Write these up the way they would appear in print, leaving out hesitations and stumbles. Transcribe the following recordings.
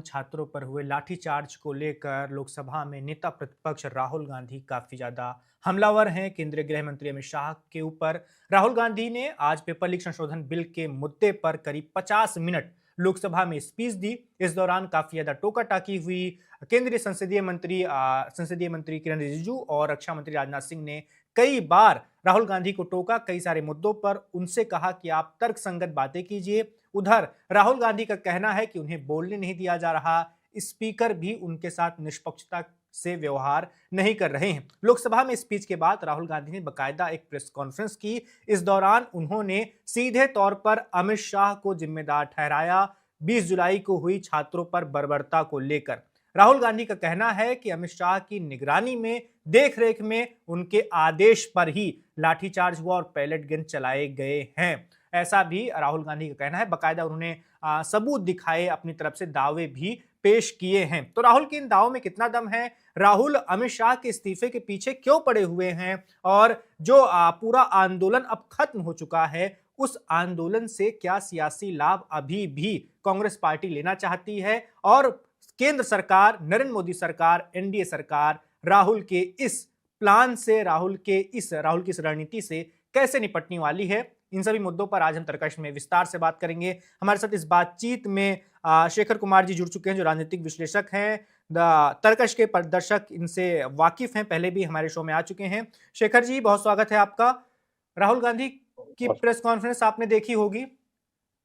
छात्रों पर हुए लाठीचार्ज को लेकर लोकसभा में नेता प्रतिपक्ष राहुल गांधी काफी ज्यादा हमलावर हैं। केंद्रीय गृह मंत्री अमित शाह के ऊपर राहुल गांधी ने आज पेपर लीक संशोधन बिल के मुद्दे पर करीब 50 मिनट लोकसभा में स्पीच दी। इस दौरान काफी ज्यादा टोका टाकी हुई। केंद्रीय संसदीय मंत्री किरण रिजिजू और रक्षा मंत्री राजनाथ सिंह ने कई बार राहुल गांधी को टोका। कई सारे मुद्दों पर उनसे कहा कि आप तर्कसंगत बातें कीजिए। उधर राहुल गांधी का कहना है कि उन्हें बोलने नहीं दिया जा रहा, स्पीकर भी उनके साथ निष्पक्षता से व्यवहार नहीं कर रहे हैं। लोकसभा में स्पीच के बाद राहुल गांधी ने बकायदा एक प्रेस कॉन्फ्रेंस की। इस दौरान उन्होंने सीधे तौर पर अमित शाह को जिम्मेदार ठहराया 20 जुलाई को हुई छात्रों पर बर्बरता को लेकर। राहुल गांधी का कहना है कि अमित शाह की निगरानी में, देखरेख में, उनके आदेश पर ही लाठीचार्ज हुआ और पैलेट गन चलाए गए हैं। ऐसा भी राहुल गांधी का कहना है। बकायदा उन्होंने सबूत दिखाए, अपनी तरफ से दावे भी पेश किए हैं। तो राहुल के इन दावों में कितना दम है? राहुल अमित शाह के इस्तीफे के पीछे क्यों पड़े हुए हैं? और जो पूरा आंदोलन अब खत्म हो चुका है, उस आंदोलन से क्या सियासी लाभ अभी भी कांग्रेस पार्टी लेना चाहती है? और केंद्र सरकार, नरेंद्र मोदी सरकार, एनडीए सरकार राहुल के इस प्लान से, राहुल की इस रणनीति से कैसे निपटने वाली है? इन सभी मुद्दों पर आज हम तर्कश में विस्तार से बात करेंगे। हमारे साथ इस बातचीत में शेखर कुमार जी जुड़ चुके हैं, जो राजनीतिक विश्लेषक हैं, तर्कश के प्रदर्शक, इनसे वाकिफ हैं, पहले भी हमारे शो में आ चुके हैं। शेखर जी, बहुत स्वागत है आपका। राहुल गांधी की प्रेस कॉन्फ्रेंस आपने देखी होगी।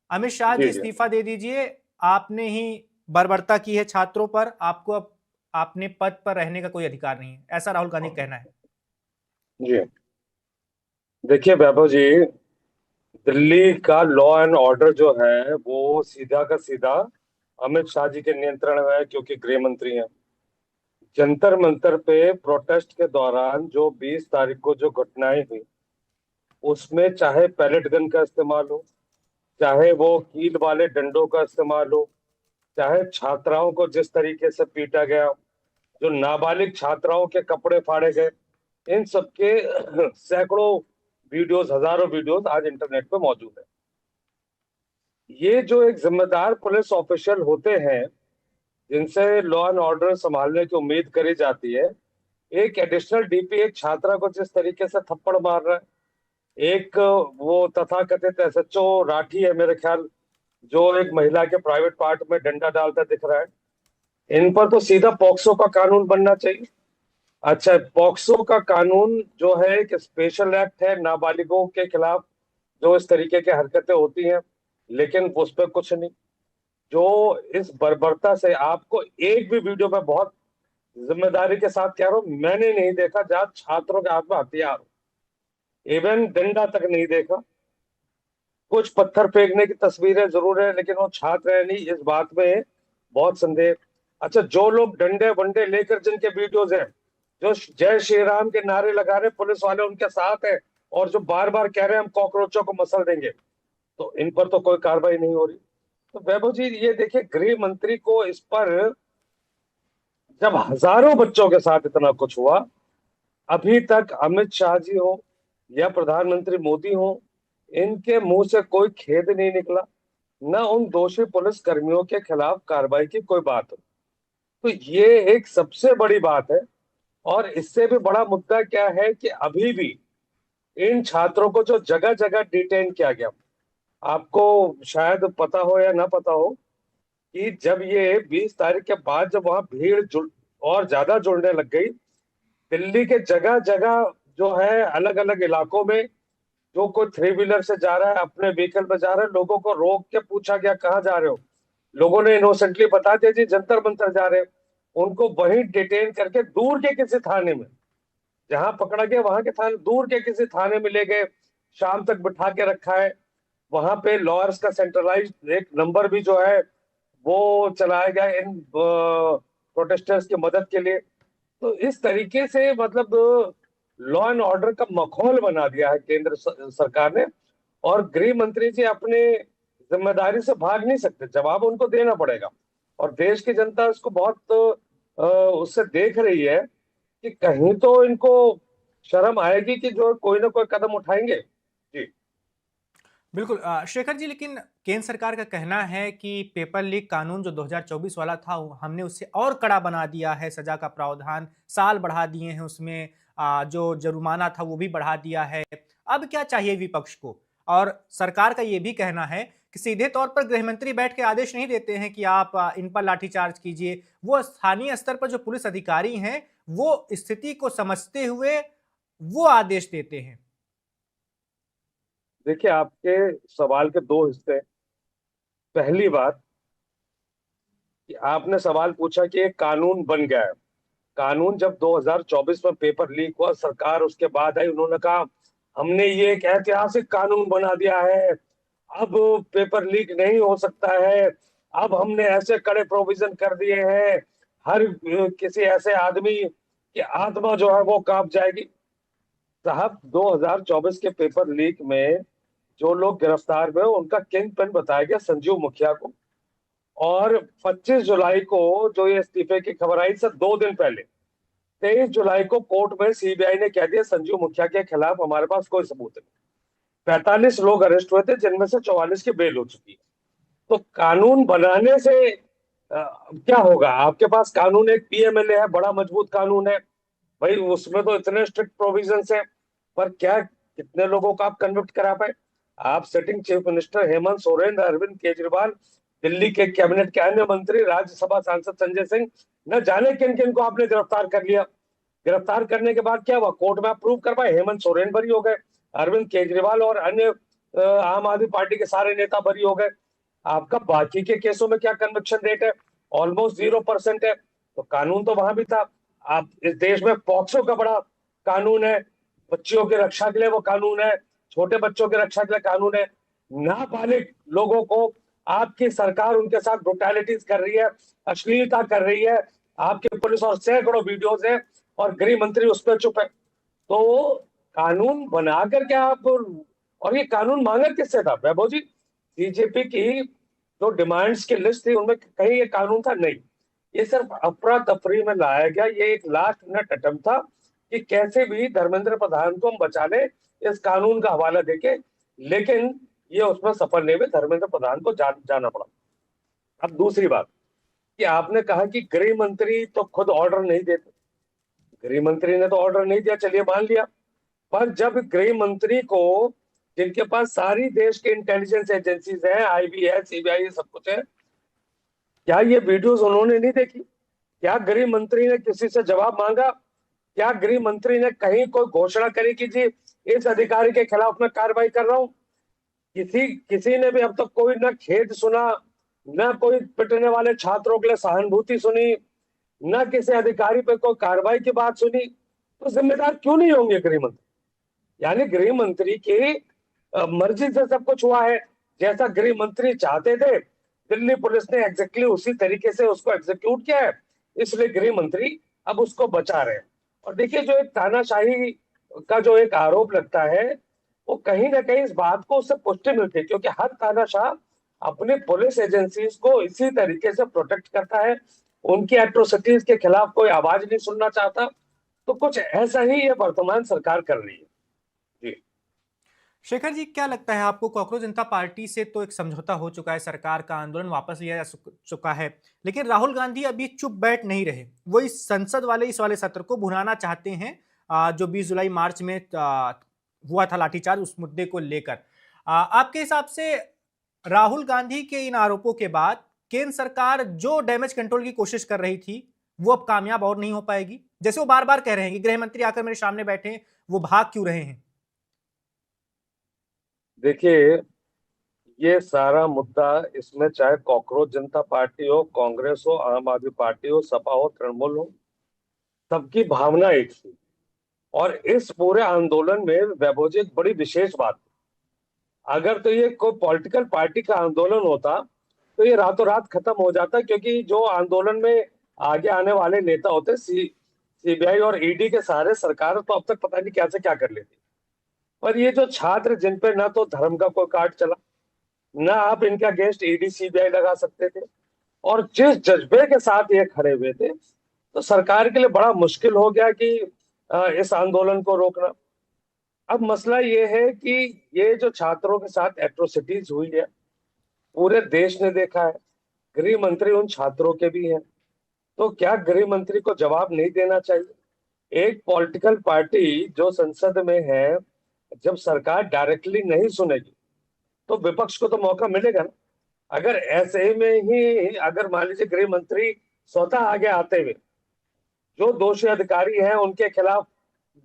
अमित शाह जी इस्तीफा दे दीजिए, आपने ही बर्बरता की है छात्रों पर, आपको अब आपने पद पर रहने का कोई अधिकार नहीं है, ऐसा राहुल गांधी कहना है। जी देखिए वैभव जी, दिल्ली का लॉ एंड ऑर्डर जो है वो सीधा का सीधा अमित शाह जी के नियंत्रण में है, क्योंकि गृह मंत्री हैं। जंतर मंतर पे प्रोटेस्ट के दौरान जो 20 तारीख को जो घटनाएं हुई, उसमें चाहे पैलेट गन का इस्तेमाल हो, चाहे वो कील वाले डंडों का इस्तेमाल हो, चाहे छात्राओं को जिस तरीके से पीटा गया, जो नाबालिग छात्राओं के कपड़े फाड़े गए, इन सबके सैकड़ों वीडियोस, हजारों वीडियोस आज इंटरनेट पे मौजूद है। ये जो एक जिम्मेदार पुलिस ऑफिशियल होते हैं, जिनसे लॉ एंड ऑर्डर संभालने की उम्मीद करी जाती है, एक एडिशनल डीपी एक छात्रा को जिस तरीके से थप्पड़ मार रहा है, एक वो तथाकथित एसएचओ राठी है मेरे ख्याल, जो एक महिला के प्राइवेट पार्ट में डंडा डालता दिख रहा है, इन पर तो सीधा पॉक्सो का कानून बनना चाहिए। अच्छा, पॉक्सो का कानून जो है एक स्पेशल एक्ट है नाबालिगों के खिलाफ जो इस तरीके की हरकतें होती हैं, लेकिन उस पर कुछ नहीं। जो इस बर्बरता से, आपको एक भी वीडियो में, बहुत जिम्मेदारी के साथ कह रहा हूं, मैंने नहीं देखा जहां छात्रों के हाथ में हथियार हो, इवन डंडा तक नहीं देखा। कुछ पत्थर फेंकने की तस्वीरें जरूर है, लेकिन वो छात्र है नहीं, इस बात में बहुत संदेह। अच्छा, जो लोग डंडे वंडे लेकर जिनके वीडियोज हैं, जो जय श्री राम के नारे लगा रहे, पुलिस वाले उनके साथ है, और जो बार बार कह रहे हैं हम कॉकरोचों को मसल देंगे, तो इन पर तो कोई कार्रवाई नहीं हो रही। तो वैभव जी, ये देखिए, गृह मंत्री को इस पर, जब हजारों बच्चों के साथ इतना कुछ हुआ, अभी तक अमित शाह जी हो या प्रधानमंत्री मोदी हो, इनके मुंह से कोई खेद नहीं निकला, न उन दोषी पुलिस कर्मियों के खिलाफ कार्रवाई की कोई बात हो। तो ये एक सबसे बड़ी बात है। और इससे भी बड़ा मुद्दा क्या है कि अभी भी इन छात्रों को जो जगह जगह डिटेन किया गया, आपको शायद पता हो या ना पता हो कि जब ये 20 तारीख के बाद जब वहां भीड़ और ज्यादा जुड़ने लग गई, दिल्ली के जगह जगह जो है अलग अलग इलाकों में, जो कोई थ्री व्हीलर से जा रहा है, अपने व्हीकल पे जा रहा है, लोगों को रोक के पूछा गया कहाँ जा रहे हो, लोगों ने इनोसेंटली बता दिया जी जंतर मंतर जा रहे हैं। उनको वहीं डिटेन करके दूर के किसी थाने में, जहां पकड़ा गया वहां के थाने, दूर के किसी थाने में ले गए, शाम तक बिठा के रखा है। वहां पे लॉयर्स का सेंट्रलाइज्ड एक नंबर भी जो है वो चलाया गया इन प्रोटेस्टर्स की मदद के लिए। तो इस तरीके से मतलब लॉ एंड ऑर्डर का माहौल बना दिया है केंद्र सरकार ने। और गृह मंत्री जी अपने जिम्मेदारी से भाग नहीं सकते, जवाब उनको देना पड़ेगा। और देश की जनता उसको बहुत उससे देख रही है कि कहीं तो इनको शर्म आएगी कि जो कोई ना कोई कदम उठाएंगे। जी बिल्कुल शेखर जी, लेकिन केंद्र सरकार का कहना है कि पेपर लीक कानून जो 2024 वाला था हमने उससे और कड़ा बना दिया है, सजा का प्रावधान साल बढ़ा दिए हैं उसमें, जो जुर्माना था वो भी बढ़ा दिया है। अब क्या चाहिए विपक्ष को? और सरकार का ये भी कहना है कि सीधे तौर पर गृह मंत्री बैठ के आदेश नहीं देते हैं कि आप इन पर लाठीचार्ज कीजिए। वो स्थानीय स्तर पर जो पुलिस अधिकारी हैं वो स्थिति को समझते हुए वो आदेश देते हैं। देखिए, आपके सवाल के दो हिस्से हैं। पहली बात कि आपने सवाल पूछा कि एक कानून बन गया है। कानून जब 2024 में पेपर लीक हुआ, सरकार उसके बाद आई, उन्होंने कहा हमने ये एक ऐतिहासिक कानून बना दिया है, अब पेपर लीक नहीं हो सकता है। अब हमने ऐसे कड़े प्रोविजन कर दिए हैं, हर किसी ऐसे आदमी की आत्मा जो है वो कांप जाएगी। साहब, 2024 के पेपर लीक में जो लोग गिरफ्तार हुए उनका किंग पिन बताया गया संजीव मुखिया को। और 25 जुलाई को जो ये इस्तीफे की खबर आई, से 2 दिन पहले 23 जुलाई को कोर्ट में सीबीआई ने कह दिया संजीव मुखिया के खिलाफ हमारे पास कोई सबूत नहीं। 45 लोग अरेस्ट हुए थे, जिनमें से 44 की बेल हो चुकी है। तो कानून बनाने से क्या होगा? आपके पास कानून, एक पीएमएलए है, बड़ा मजबूत कानून है भाई, उसमें तो इतने स्ट्रिक्ट प्रोविजंस हैं, पर क्या कितने लोगों को आप कन्विक्ट करा पाए? आप sitting chief minister Hemant Soren, Arvind Kejriwal, Delhi के कैबिनेट के अन्य मंत्री, राज्यसभा सांसद संजय सिंह, न जाने किन किन को आपने गिरफ्तार कर लिया। गिरफ्तार करने के बाद क्या हुआ? कोर्ट में आप प्रूव कर पाए? हेमंत सोरेन बरी हो गए, अरविंद केजरीवाल और अन्य आम आदमी पार्टी के सारे नेता बरी हो गए। आपका बाकी के केसों में क्या कन्विक्शन रेट है? ऑलमोस्ट 0% है। तो कानून तो वहां भी था। आप इस देश में पॉक्सो का बड़ा कानून है, बच्चियों की रक्षा के लिए वो कानून है, छोटे बच्चों की रक्षा के लिए कानून है। नाबालिग लोगों को आपकी सरकार उनके साथ ब्रुटैलिटीज कर रही है, अश्लीलता कर रही है। आपके पुलिस और सैकड़ों वीडियोज है, और गृह मंत्री उस पर चुप है। तो कानून बनाकर क्या आप, और ये कानून मांगा किससे था वैभव जी? बीजेपी की जो डिमांड्स की लिस्ट थी उनमें कहीं ये कानून था? नहीं। ये सिर्फ अफरा तफरी में लाया गया, ये एक लास्ट मिनट अटेम्प्ट था कि कैसे भी धर्मेंद्र प्रधान को हम बचा ले इस कानून का हवाला देके। लेकिन ये उसमें सफल नहीं हुए, धर्मेंद्र प्रधान को जाना पड़ा। अब दूसरी बात कि आपने कहा कि गृह मंत्री तो खुद ऑर्डर नहीं देते। गृह मंत्री ने तो ऑर्डर नहीं दिया, चलिए मान लिया। पर जब गृह मंत्री को, जिनके पास सारी देश के इंटेलिजेंस एजेंसीज हैं, आईबी है, सीबीआई, सब कुछ है, क्या ये वीडियोस उन्होंने नहीं देखी? क्या गृह मंत्री ने किसी से जवाब मांगा? क्या गृह मंत्री ने कहीं कोई घोषणा करी कि जी इस अधिकारी के खिलाफ मैं कार्रवाई कर रहा हूं? किसी किसी ने भी अब तक कोई ना खेद सुना, ना कोई पिटने वाले छात्रों के लिए सहानुभूति सुनी, ना किसी अधिकारी पे कोई कार्रवाई की बात सुनी। तो जिम्मेदार क्यों नहीं होंगे गृह मंत्री? यानी गृह मंत्री की मर्जी से सब कुछ हुआ है। जैसा गृह मंत्री चाहते थे, दिल्ली पुलिस ने एग्जैक्टली उसी तरीके से उसको एग्जीक्यूट किया है, इसलिए गृह मंत्री अब उसको बचा रहे हैं। और देखिए, जो एक तानाशाही का जो एक आरोप लगता है, वो कहीं ना कहीं इस बात को उससे पुष्टि मिलती है, क्योंकि हर तानाशाह अपने पुलिस एजेंसीज को इसी तरीके से प्रोटेक्ट करता है, उनकी एट्रोसिटीज के खिलाफ कोई आवाज नहीं सुनना चाहता। तो कुछ ऐसा ही ये वर्तमान सरकार कर रही है। जी। शेखर जी, क्या लगता है आपको, कांग्रेस जनता पार्टी से तो एक समझौता हो चुका है, सरकार का आंदोलन वापस लिया जा चुका है, लेकिन राहुल गांधी अभी चुप बैठ नहीं रहे। वो इस संसद वाले इस वाले सत्र को भुनाना चाहते हैं, जो 20 जुलाई मार्च में हुआ था लाठीचार्ज, उस मुद्दे को लेकर। आपके हिसाब से राहुल गांधी के इन आरोपों के बाद केंद्र सरकार जो डैमेज कंट्रोल की कोशिश कर रही थी वो अब कामयाब और नहीं हो पाएगी? जैसे वो बार बार कह रहे हैं कि गृह मंत्री आकर मेरे सामने बैठे हैं, वो भाग क्यों रहे हैं? देखिए, ये सारा मुद्दा, इसमें चाहे कॉकरोच जनता पार्टी हो, कांग्रेस हो, आम आदमी पार्टी हो, सपा हो, तृणमूल हो, सबकी भावना एक थी। और इस पूरे आंदोलन में वैभव जी एक बड़ी विशेष बात थी। अगर तो ये कोई पॉलिटिकल पार्टी का आंदोलन होता तो ये रातों रात खत्म हो जाता, क्योंकि जो आंदोलन में आगे आने वाले नेता होते, सीबीआई और ईडी के सहारे सरकार तो अब तक पता नहीं क्या से क्या कर लेती। पर ये जो छात्र, जिन पे ना तो धर्म का कोई कार्ड चला, ना आप इनके अगेंस्ट ईडी सीबीआई लगा सकते थे, और जिस जज्बे के साथ ये खड़े हुए थे, तो सरकार के लिए बड़ा मुश्किल हो गया कि इस आंदोलन को रोकना। अब मसला ये है कि ये जो छात्रों के साथ एट्रोसिटीज हुई है, पूरे देश ने देखा है, गृह मंत्री उन छात्रों के भी हैं। तो क्या गृह मंत्री को जवाब नहीं देना चाहिए? एक पॉलिटिकल पार्टी जो संसद में है, जब सरकार डायरेक्टली नहीं सुनेगी तो विपक्ष को तो मौका मिलेगा ना। अगर ऐसे ही में ही अगर मान लीजिए गृह मंत्री स्वतः आगे आते हुए जो दोषी अधिकारी हैं उनके खिलाफ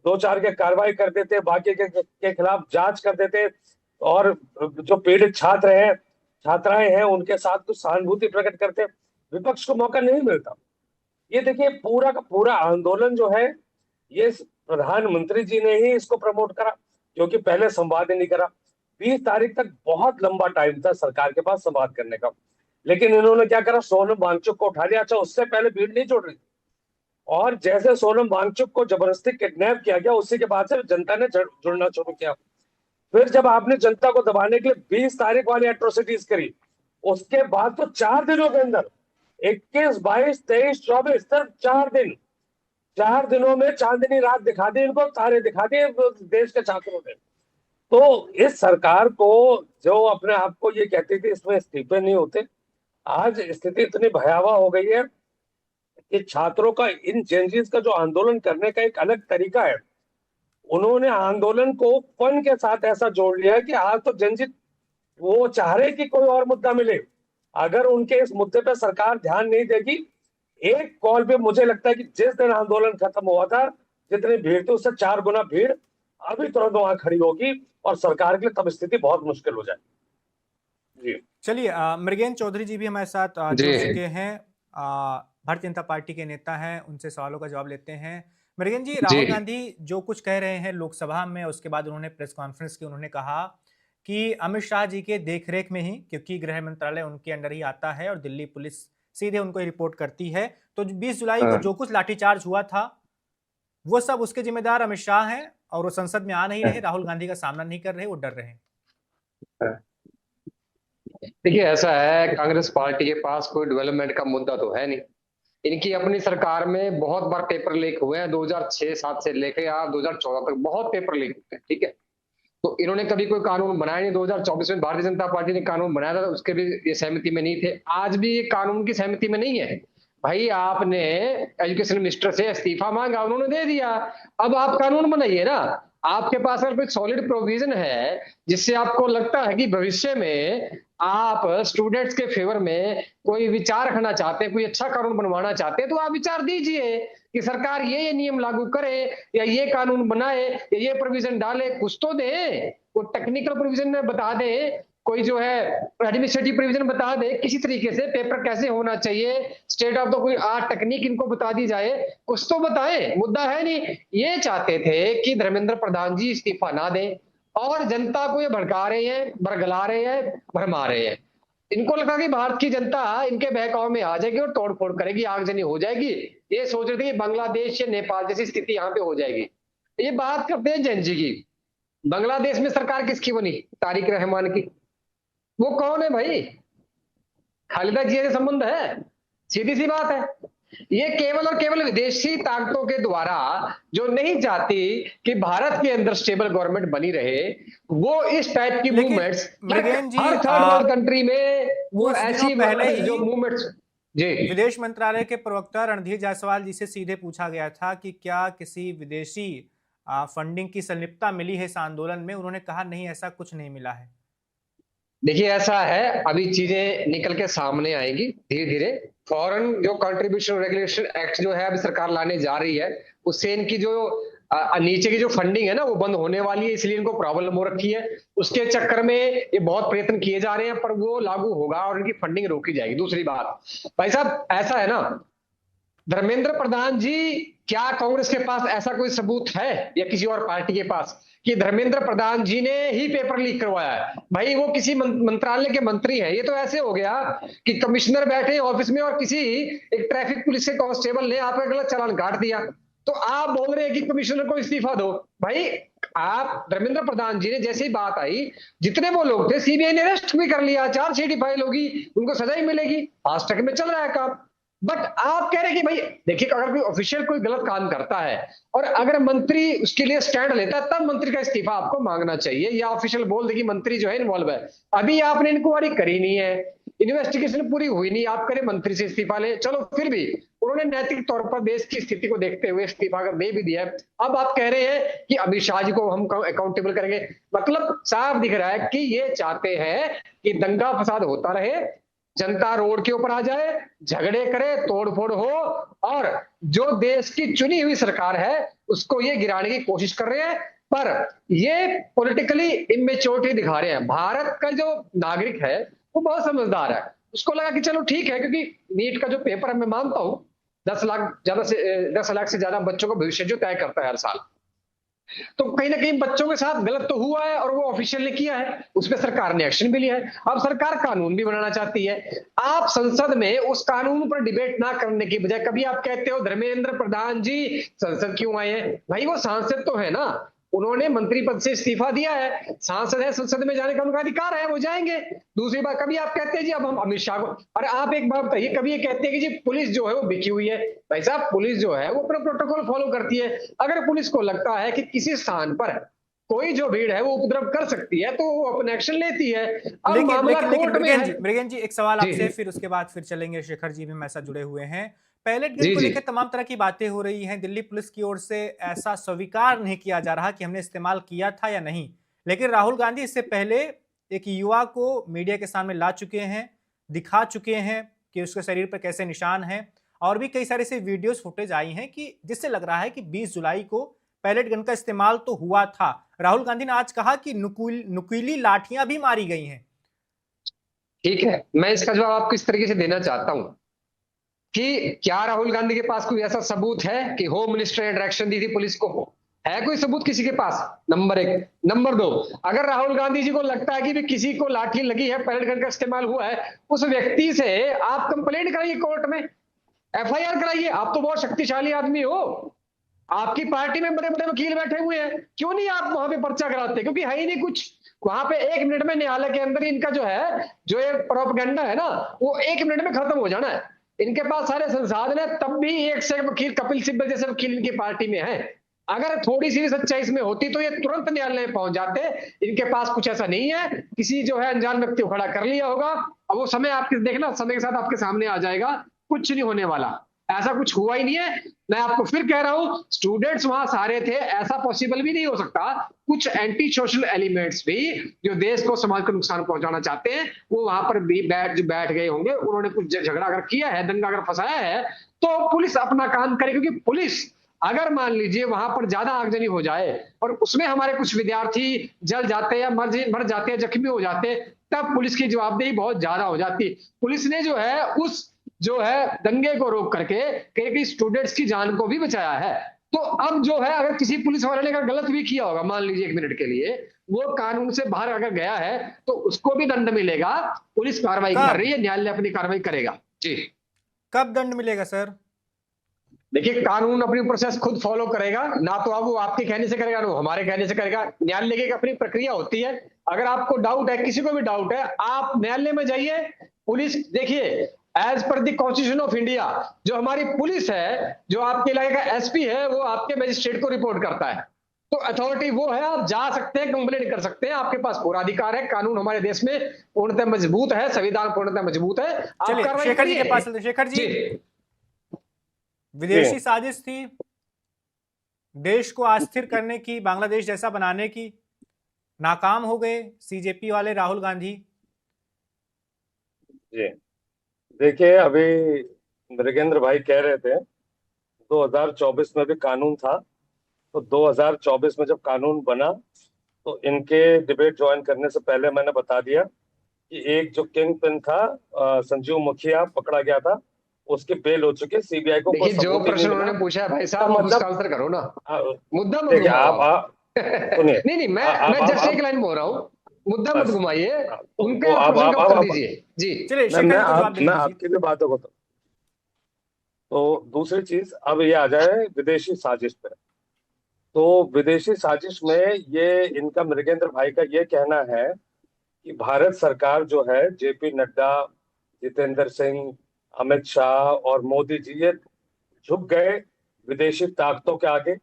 दो चार के कार्रवाई कर देते, बाकी के खिलाफ जांच कर देते, और जो पीड़ित छात्र हैं, छात्राएं हैं, उनके साथ कुछ सहानुभूति प्रकट करते, विपक्ष को मौका नहीं मिलता। ये देखिए पूरा का पूरा आंदोलन जो है, ये प्रधानमंत्री जी ने ही इसको प्रमोट करा, क्योंकि पहले संवाद ही नहीं करा। 20 तारीख तक बहुत लंबा टाइम था सरकार के पास संवाद करने का, लेकिन इन्होंने क्या करा, सोनम वांगचुक को उठा लिया। अच्छा, उससे पहले भीड़ नहीं जुड़ रही थी, और जैसे सोनम वांगचुक को जबरदस्ती किडनैप किया गया, उसी के बाद से जनता ने जुड़ना शुरू किया। फिर जब आपने जनता को दबाने के लिए 20 तारीख वाली एट्रोसिटीज करी, उसके बाद तो 4 दिनों के अंदर 21, 22, 23, 24, सिर्फ 4 दिन, 4 दिनों में चांदनी रात दिखा दी, इनको तारे दिखा दिए देश के छात्रों ने। तो इस सरकार को, जो अपने आप को ये कहती थी इसमें इस्तीफे नहीं होते, आज स्थिति इतनी भयावह हो गई है कि छात्रों का, इन चेंजेस का जो आंदोलन करने का एक अलग तरीका है, उन्होंने आंदोलन को फन के साथ ऐसा जोड़ लिया है कि आज तो जनजित वो चाह रहे कि कोई और मुद्दा मिले। अगर उनके इस मुद्दे पे सरकार ध्यान नहीं देगी, एक कॉल पे मुझे लगता है कि जिस दिन आंदोलन खत्म हुआ था, जितनी भीड़ थी उससे 4 गुना भीड़ अभी तुरंत वहां खड़ी होगी, और सरकार के लिए तब स्थिति बहुत मुश्किल हो जाएगी। जी चलिए, मृगेन चौधरी जी भी हमारे साथ जी जुड़ चुके हैं। भारतीय जनता पार्टी के नेता हैं, उनसे सवालों का जवाब लेते हैं। मृगेन जी, जी राहुल गांधी जो कुछ कह रहे हैं लोकसभा में, उसके बाद उन्होंने प्रेस कॉन्फ्रेंस की, उन्होंने कहा कि अमित शाह जी के देखरेख में ही, क्योंकि गृह मंत्रालय उनके अंडर ही आता है और दिल्ली पुलिस सीधे उनको ही रिपोर्ट करती है, तो 20 जुलाई को हाँ, जो कुछ लाठीचार्ज हुआ था वो सब उसके जिम्मेदार अमित शाह हैं, और वो संसद में आ नहीं रहे, हाँ, राहुल गांधी का सामना नहीं कर रहे, वो डर रहे हैं। हाँ। देखिए, ऐसा है, कांग्रेस पार्टी के पास कोई डेवलपमेंट का मुद्दा तो है नहीं। इनकी अपनी सरकार में बहुत बार पेपर लीक हुए हैं, 2006-7 से लेकर या 2014 तक बहुत पेपर लीक हुए हैं, ठीक है। तो इन्होंने कभी कोई कानून बनाया नहीं। 2024 में भारतीय जनता पार्टी ने कानून बनाया था, उसके भी ये सहमति में नहीं थे। आज भी ये कानून की सहमति में नहीं है। भाई, आपने एजुकेशन मिनिस्टर से इस्तीफा मांगा, उन्होंने दे दिया। अब आप कानून बनाइए ना। आपके पास अगर कोई सॉलिड प्रोविजन है जिससे आपको लगता है कि भविष्य में आप स्टूडेंट्स के फेवर में कोई विचार रखना चाहते हैं, कोई अच्छा कानून बनवाना चाहते हैं, तो आप विचार दीजिए कि सरकार ये नियम लागू करे, या ये कानून बनाए, या ये प्रोविजन डाले। कुछ तो दे, कोई टेक्निकल प्रोविजन बता दे, कोई जो है एडमिनिस्ट्रेटिव प्रोविजन बता दे, किसी तरीके से पेपर कैसे होना चाहिए, स्टेट ऑफ द कोई आर्ट टेक्निक इनको बता दी जाए, कुछ तो बताएं। मुद्दा है नहीं। ये चाहते थे कि धर्मेंद्र प्रधान जी इस्तीफा ना दें, और जनता को ये भड़का रहे हैं, बरगला रहे हैं, भरमा रहे हैं। इनको लगा कि भारत की जनता इनके बहकाव में आ जाएगी और तोड़फोड़ करेगी, आगजनी हो जाएगी। ये सोच रहे थे कि बांग्लादेश या नेपाल जैसी स्थिति यहाँ पे हो जाएगी। ये बात करते हैं जैनजी की। बांग्लादेश में सरकार किसकी बनी? तारिक रहमान की। वो कौन है भाई? खालिदा जिया से संबंध है? सीधी सी बात है। ये केवल और केवल विदेशी ताकतों के द्वारा, जो नहीं चाहती कि भारत के अंदर स्टेबल गवर्नमेंट बनी रहे, वो इस टाइप की लेकिन मूवमेंट्स मृगेन जी, हर थर्ड वर्ल्ड कंट्री में वो कुछ दिनों ऐसी पहले ही जो मूवमेंट्स। जी विदेश मंत्रालय के प्रवक्ता रणधीर जायसवाल जी से सीधे पूछा गया था कि क्या किसी विदेशी फंडिंग की संलिप्तता मिली है इस आंदोलन में, उन्होंने कहा नहीं, ऐसा कुछ नहीं मिला है। देखिए, ऐसा है, अभी चीजें निकल के सामने आएंगी धीरे धीरे। फॉरेन जो कंट्रीब्यूशन रेगुलेशन एक्ट जो है अभी सरकार लाने जा रही है, उससे इनकी जो नीचे की जो फंडिंग है ना, वो बंद होने वाली है, इसलिए इनको प्रॉब्लम हो रखी है। उसके चक्कर में ये बहुत प्रयत्न किए जा रहे हैं, पर वो लागू होगा और इनकी फंडिंग रोकी जाएगी। दूसरी बात, भाई साहब, ऐसा है ना, धर्मेंद्र प्रधान जी, क्या कांग्रेस के पास ऐसा कोई सबूत है या किसी और पार्टी के पास कि धर्मेंद्र प्रधान जी ने ही पेपर लीक करवाया है? भाई, वो किसी मंत्रालय के मंत्री हैं। ये तो ऐसे हो गया कि कमिश्नर बैठे ऑफिस में और किसी एक ट्रैफिक पुलिस के कांस्टेबल ने आपका गलत चालान काट दिया, तो आप बोल रहे हैं कि कमिश्नर को इस्तीफा दो। भाई, आप धर्मेंद्र प्रधान जी ने जैसे ही बात आई, जितने वो लोग थे सीबीआई ने अरेस्ट भी कर लिया, चार्जशीट फाइल होगी, उनको सजा ही मिलेगी। आज तक में चल रहा है काम। बट आप कह रहे हैं कि भाई देखिए, अगर कोई ऑफिशियल कोई गलत काम करता है और अगर मंत्री उसके लिए स्टैंड लेता है, तब मंत्री का इस्तीफा आपको मांगना चाहिए, या ऑफिशियल बोल दे कि मंत्री जो है इन्वॉल्व है। अभी आपने इंक्वायरी करी नहीं है, इन्वेस्टिगेशन पूरी हुई नहीं, आप करें मंत्री से इस्तीफा ले, चलो फिर भी उन्होंने नैतिक तौर पर देश की स्थिति को देखते हुए इस्तीफा अगर दे भी दिया है, अब आप कह रहे हैं कि अमित शाह जी को हम अकाउंटेबल करेंगे। मतलब साफ दिख रहा है कि ये चाहते हैं कि दंगा फसाद होता रहे, जनता रोड के ऊपर आ जाए, झगड़े करे, तोड़फोड़ हो, और जो देश की चुनी हुई सरकार है उसको ये गिराने की कोशिश कर रहे हैं। पर ये पॉलिटिकली इमेच्योरिटी दिखा रहे हैं। भारत का जो नागरिक है वो बहुत समझदार है, उसको लगा कि चलो ठीक है, क्योंकि नीट का जो पेपर है मैं मानता हूं 10 लाख से ज्यादा बच्चों का भविष्य जो तय करता है हर साल, तो कहीं ना कहीं बच्चों के साथ गलत तो हुआ है और वो ऑफिशियल ने किया है, उसमें सरकार ने एक्शन भी लिया है। अब सरकार कानून भी बनाना चाहती है। आप संसद में उस कानून पर डिबेट ना करने की बजाय, कभी आप कहते हो धर्मेंद्र प्रधान जी संसद क्यों आए हैं, भाई वो सांसद तो है ना, उन्होंने मंत्री पद से इस्तीफा दिया है, सांसद है, संसद में जाने का उनका अधिकार है, वो जाएंगे। दूसरी बात, कभी आप कहते हैं जी अब हम अमित शाह को, अरे आप एक बात बताइए, कभी ये कहते हैं कि जी पुलिस जो है वो बिकी हुई है, भाई साहब पुलिस जो है वो अपना प्रोटोकॉल फॉलो करती है। अगर पुलिस को लगता है कि किसी स्थान पर कोई जो भीड़ है वो उपद्रव कर सकती है तो वो अपना एक्शन लेती है। अब लेकिन मामला लेकिन लेकिन कोर्ट में है। मृगेन जी एक सवाल जी आपसे, फिर उसके बाद फिर चलेंगे, शेखर जी भी हमारे साथ जुड़े हुए हैं। पैलेट गन जी को जी लेकर तमाम तरह की बातें हो रही हैं, दिल्ली पुलिस की ओर से ऐसा स्वीकार नहीं किया जा रहा कि हमने इस्तेमाल किया था या नहीं, लेकिन राहुल गांधी इससे पहले एक युवा को मीडिया के सामने ला चुके हैं, दिखा चुके हैं कि उसके शरीर पर कैसे निशान हैं, और भी कई सारे ऐसे वीडियोस फुटेज आई हैं कि जिससे लग रहा है कि 20 जुलाई को पैलेट गन का इस्तेमाल तो हुआ था। राहुल गांधी ने आज कहा कि नुकीली लाठियां भी मारी गई हैं। ठीक है, मैं इसका जवाब आपको इस तरीके से देना चाहता हूं कि क्या राहुल गांधी के पास कोई ऐसा सबूत है कि होम मिनिस्टर ने डायरेक्शन दी थी पुलिस को? है कोई सबूत किसी के पास? नंबर एक। नंबर दो, अगर राहुल गांधी जी को लगता है कि भी किसी को लाठी लगी है, पैलेट गन का इस्तेमाल हुआ है, उस व्यक्ति से आप कंप्लेंट कराइए कोर्ट में, एफआईआर कराइए। आप तो बहुत शक्तिशाली आदमी हो, आपकी पार्टी में बड़े बड़े वकील बैठे हुए हैं, क्यों नहीं आप वहां पे पर्चा कराते? क्योंकि है ही नहीं कुछ वहां पे। 1 मिनट में न्यायालय के अंदर इनका जो है, जो ये प्रोपेगेंडा है ना, वो 1 मिनट में खत्म हो जाना है। इनके पास सारे संसाधन है, तब भी एक से एक वकील, कपिल सिब्बल जैसे वकील इनकी पार्टी में है। अगर थोड़ी सी भी सच्चाई इसमें होती तो ये तुरंत न्यायालय में पहुंच जाते। इनके पास कुछ ऐसा नहीं है, किसी जो है अनजान व्यक्ति को खड़ा कर लिया होगा। अब वो समय आपके देखना, समय के साथ आपके सामने आ जाएगा, कुछ नहीं होने वाला, ऐसा कुछ हुआ ही नहीं है। मैं आपको फिर कह रहा हूं, स्टूडेंट्स वहां सारे थे, ऐसा पॉसिबल भी नहीं हो सकता। कुछ एंटी सोशल एलिमेंट्स भी जो देश को, समाज को नुकसान पहुंचाना चाहते हैं, वो वहां पर भी बैठ गए होंगे। उन्होंने कुछ झगड़ा अगर किया है, दंगा अगर फंसाया है, तो पुलिस अपना काम करे। क्योंकि पुलिस अगर मान लीजिए वहां पर ज्यादा आगजनी हो जाए और उसमें हमारे कुछ विद्यार्थी जल जाते हैं या मर जाते हैं, जख्मी हो जाते हैं, तब पुलिस की जवाबदेही बहुत ज्यादा हो जाती है। पुलिस ने जो है उस जो है दंगे को रोक करके कई स्टूडेंट्स की जान को भी बचाया है। तो अब जो है, अगर किसी पुलिस वाले ने गलत भी किया होगा, मान लीजिए 1 मिनट के लिए वो कानून से बाहर अगर गया है, तो उसको भी दंड मिलेगा। पुलिस कार्रवाई कर कब रही है, न्यायालय अपनी कार्रवाई करेगा। जी कब दंड मिलेगा सर? देखिए, कानून अपनी प्रोसेस खुद फॉलो करेगा, ना तो अब वो आपके कहने से करेगा, ना वो हमारे कहने से करेगा। न्यायालय की अपनी प्रक्रिया होती है। अगर आपको डाउट है, किसी को भी डाउट है, आप न्यायालय में जाइए। पुलिस देखिए, as per the constitution of India, जो हमारी पुलिस है, जो आपके इलाके का एसपी है, वो आपके मजिस्ट्रेट को रिपोर्ट करता है। तो अथॉरिटी वो है, आप जा सकते हैं, कंप्लेंट कर सकते हैं, आपके पास पूरा अधिकार है। कानून हमारे देश में पूर्णतः मजबूत है, संविधान पूर्णतः मजबूत है। आप चलिए कार्रवाई शेखर जी के करिए। पास चलते हैं। शेखर जी, जी विदेशी साजिश थी देश को अस्थिर करने की, बांग्लादेश जैसा बनाने की, नाकाम हो गए सीजेपी वाले राहुल गांधी। जी देखिए, अभी मृगेंद्र भाई कह रहे थे 2024 में भी कानून था, तो 2024 में जब कानून बना तो इनके डिबेट ज्वाइन करने से पहले मैंने बता दिया कि एक जो किंग पिन था, संजीव मुखिया, पकड़ा गया था, उसकी बेल हो चुकी है। सीबीआई को कोई देखिए, जो सबूत ही नहीं प्रश्न मिला। उन्होंने पूछा है भाई इसका साहब, आप उसका मतलब आंसर करो ना, आ, मुद्दा मत देखिए घुमाओ आप सुनिए। नहीं नहीं, मैं जस्ट एक लाइन बोल रहा हूँ, मुद्दा मत बस घुमाइए, उनके तो आप अब प्रश्न का उत्तर आप दीजिए। जी चलिए शेखर जी को जवाब देने मैं दीजिए। आपकी भी बातों को तो दूसरी चीज, अब ये आ जाए विदेशी साजिश पे। तो विदेशी साजिश में ये इनका, मृगेंद्र भाई का ये कहना है कि भारत सरकार जो है, जेपी नड्डा, जितेंद्र सिंह, अमित शाह और मोदी जी ये झुक गए विदेशी ताकतों के आगे।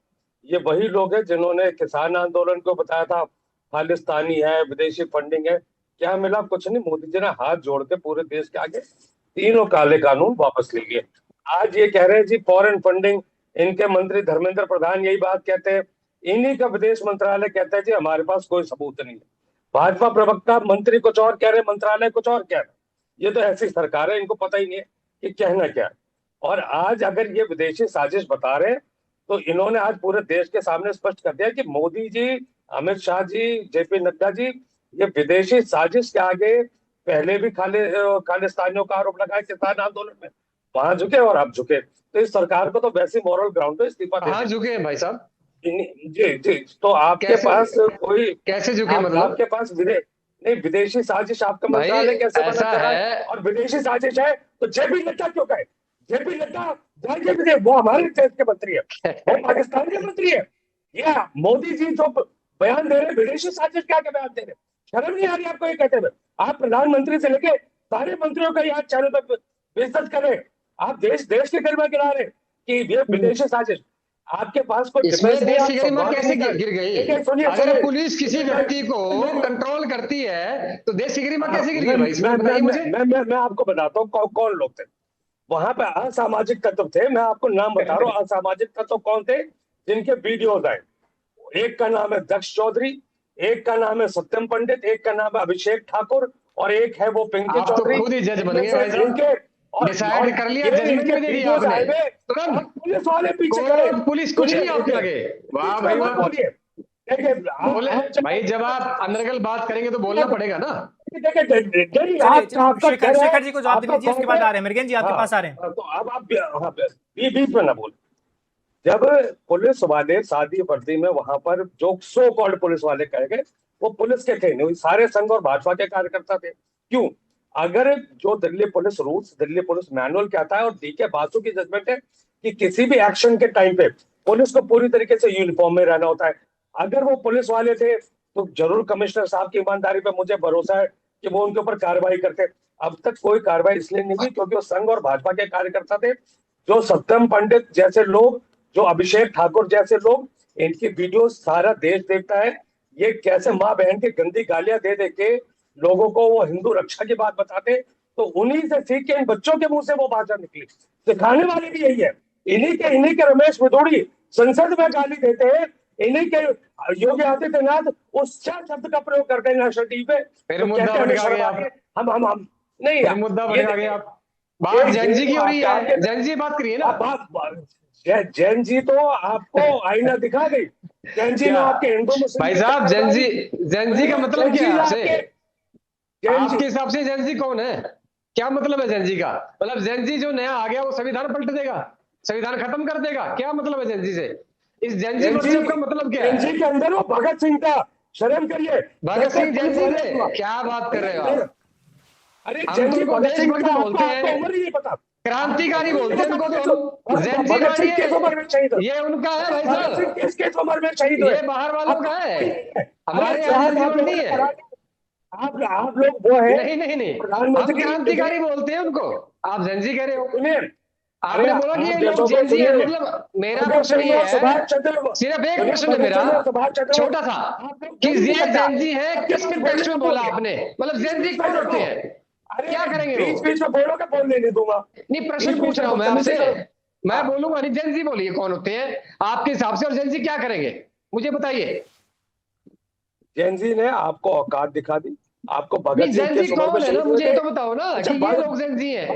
ये वही लोग हैं जिन्होंने किसान आंदोलन को बताया था खालिस्तानी है, विदेशी फंडिंग है। क्या मिला? कुछ नहीं। मोदी जी ने हाथ जोड़ के पूरे देश के आगे तीनों काले कानून वापस ले लिए। आज ये कह रहे हैं जी फॉरेन फंडिंग, इनके मंत्री धर्मेंद्र प्रधान यही बात कहते हैं। इन्हीं का विदेश मंत्रालय कहता है जी हमारे पास कोई सबूत नहीं है। भाजपा प्रवक्ता मंत्री कुछ और कह रहे, मंत्रालय कुछ और कह रहे। ये तो ऐसी सरकार है, इनको पता ही नहीं है कि कहना क्या है। और आज अगर ये विदेशी साजिश बता रहे हैं तो इन्होंने आज पूरे देश के सामने स्पष्ट कर दिया कि मोदी जी, अमित शाह जी, जेपी नड्डा जी ये विदेशी साजिश के आगे पहले भी खालिस्तानियों का आरोप लगाया किसान आंदोलन में, वहां झुके और अब झुके। तो इस सरकार को तो वैसे मॉरल ग्राउंड पे इस्तीफा कहाँ दे झुके हैं भाई साहब? जी जी। तो आपके कैसे पास कोई कैसे झुके मतलब? आपके पास नहीं, विदेशी साजिश आपका भाई मंत्रालय कैसे मदद ऐसा कर रहा है, और विदेशी साजिश है तो जेपी नड्डा क्यों कहे? जेपी नड्डा जाइए विदेश, वो हमारे देश के मंत्री है, वो पाकिस्तान के मंत्री है। ये मोदी जी जो बयान दे रहे विदेशी साजिश क्या के बयान दे रहे, शर्म नहीं आ रही आपको ये कहते हुए? आप प्रधानमंत्री से लेके सारे मंत्रियों का यहाँ चैनल पर बेइज्जत कर रहे। आप देश देश के गरिमा गिरा रहे कि ये विदेशी साजिश। आपके पास कोई इसमें डिफेंस नहीं, देश आप की गरिमा संवाद कैसे नहीं गिर गई? कर। सुनिए अगर सुनिए, पुलिस किसी व्यक्ति को कंट्रोल करती है तो देश की गरिमा कैसे गिर मैं गई भाई? इसमें बताइए मुझे। मैं आपको बताता हूँ कौन लोग थे वहां पे। असामाजिक तत्व थे, मैं आपको नाम बता रहा हूँ। असामाजिक तत्व कौन थे जिनके वीडियोज आए? एक का नाम है दक्ष चौधरी, एक का नाम है सत्यम पंडित, एक का नाम है अभिषेक ठाकुर और एक है वो पिंकी आप तो चौधरी। खुद ही जज बन इनमें गए से भाई साहब, इनके और डिसाइड कर लिया, ये जजमेंट इनके भी दे दिया वीडियोज आपने आए हुए और तुरंत। पुलिस वाले पीछे खड़े। पुलिस कुछ सुनिए नहीं आपके आगे। वाह भाई वाह। बोलिए, देखिए बोले भाई, जब आप अनर्गल बात करेंगे तो बोलना पड़ेगा ना। देखिए चलिए शेखर शेखर जी को जवाब दे आपका लीजिए, उसके बाद आ रहे हैं मृगेन जी, आपके पास आ रहे हैं। तो अब आप बीच में ना बोल। जब पुलिस वाले शादी वर्दी में वहां पर जो सो कॉल्ड पुलिस वाले कहे गए वो पुलिस के थे नहीं, सारे संघ और भाजपा के कार्यकर्ता थे। क्यों? अगर जो Delhi police rules, Delhi police manual कहता है और डीके बासु की जजमेंट है कि किसी भी एक्शन के टाइम पे पुलिस को पूरी तरीके से यूनिफॉर्म में रहना होता है। अगर वो पुलिस वाले थे तो जरूर कमिश्नर साहब की ईमानदारी पे मुझे भरोसा है कि वो उनके ऊपर कार्रवाई करते। अब तक कोई कार्रवाई इसलिए नहीं हुई क्योंकि वो संघ और भाजपा के कार्यकर्ता थे। जो सत्यम पंडित जैसे लोग, जो अभिषेक ठाकुर जैसे लोग, इनकी वीडियो सारा देश देखता है। ये कैसे माँ बहन की गंदी गालियां दे दे के लोगों को वो हिंदू रक्षा की बात बताते, तो उन्हीं से सीख के इन बच्चों के मुंह से वो भाषा निकली। सिखाने वाले भी यही है। इन्हीं के रमेश भदौड़ी संसद में गाली देते हैं, इन्हीं के योगी आदित्यनाथ उस शब्द का प्रयोग करते हैं नेशनल टीवी पे। फिर तो मुद्दा कहते हैं भड़का हमें गए शर्म आती है। हम नहीं फिर मुद्दा ये भड़का गए देखिए, आप। बात जैन जी की हो रही है, जैन जी बात करिए ना। जैन जी तो आपको आईना दिखा गई। जैन जी ने क्या आपके हिंदू मुस्लिम भाई साहब, जैन जी का मतलब क्या है आपसे? आपके हिसाब से जैन जी कौन है? क्या मतलब है जैन जी का? मतलब जैन जी जो नया आ गया वो संविधान पलट देगा, संविधान खत्म कर देगा? क्या मतलब है जैन जी से? इस जैन जी मतलब का मतलब क्या जैन जी है? के अंदर वो भगत सिंह था, शर्म करिए। भगत सिंह जैन जी थे? क्या बात कर रहे हो आप? अरे हम जैन तो जी उनको भगत सिंह देशभक्त था, बोलते आपको उम्र ही हैं, नहीं पता। क्रांतिकारी बोलते हैं उनको तो। जैन जी भगत सिंह किस उम्र मानिए में शहीद हो? ये उनका है भाई भगत सिंह साहब, किस उम्र में शहीद हुए? ये बाहर वालों का है, हमारे यहाँ जवाब जैन आप जीवन लोगों नहीं ने है। करा दिया। आप लोग वो है नहीं नहीं नहीं, हम प्रधानमंत्री। क्रांतिकारी बोलते हैं उनको, आप जैन जी कह रहे हो। सुनिए, अरे आपने बोला कि आप ये लोग देखो जैन जी है, सुनिए, मतलब मेरा भगत प्रश्न सिंह ये और सुभाष है, चंद्र, सिर्फ एक सुनिए प्रश्न है भगत मेरा सिंह और सुभाष चंद्र छोटा सा, आप लोग कि क्यों नहीं ये पता? जैन जी है किस कंटेक्स्ट में बोला आपने? मतलब जैन जी कौन होते हैं? अरे क्या करेंगे वो? बीच बीच में बोलोगे, बोलने नहीं दूंगा। नहीं, प्रश्न बीच बीच पूछ में रहा हूं मैं बदतमीजी आपसे, करो। मैं हाँ, बोलूंगा नहीं। जैन जी बोलिए कौन होते हैं आपके हिसाब से, और जैन जी क्या करेंगे मुझे बताइए। जैन जी ने आपको औकात दिखा दी। आपको नहीं, भगत सिंह जैन जी किस उम्र में कौन है ना, शहीद हुए मुझे ये थे? तो बताओ ना अच्छा, कि ये लोग जैन जी हैं।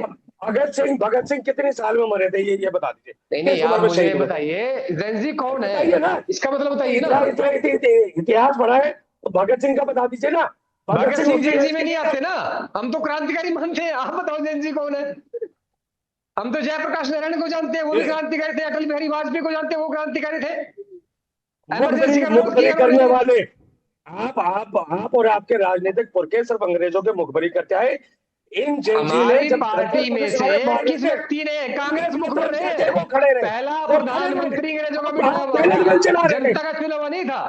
भगत सिंह कितने साल में मरे थे ये बता दीजिए। नहीं नहीं, किस उम्र आप में मुझे शहीद हुए? बताइए जैन जी कौन बताइए है, ना। इसका मतलब बताइए ना। इतिहास पढ़ा है तो भगत सिंह का बता दीजिए ना। भगत भगत सिंह सिंह उतनी जैन जी एज में के नहीं नहीं थे। आते ना, हम तो क्रांतिकारी मानते हैं। आप बताओ जैन जी कौन है? हम तो जयप्रकाश नारायण को जानते हैं, वो भी क्रांतिकारी थे। अटल बिहारी वाजपेयी को जानते हैं, वो क्रांतिकारी थे। इमरजेंसी का विरोध मुखबरी किया करने उन्होंने। वाले आप और आपके राजनीतिक पुरखे सिर्फ अंग्रेजों के मुखबरी करते आए। इन जैन जी ने हमारी जब पार्टी में पुलिस से वाले मार रहे किस थे, व्यक्ति ने, कांग्रेस मुखबर तब रहे, जाके वो खड़े रहे। पहला वो खड़े रहे। प्रधानमंत्री अंग्रेजों का आप बिठाया हुआ पहले था, गल चला रहे थे, जनता का चुनाव नहीं था।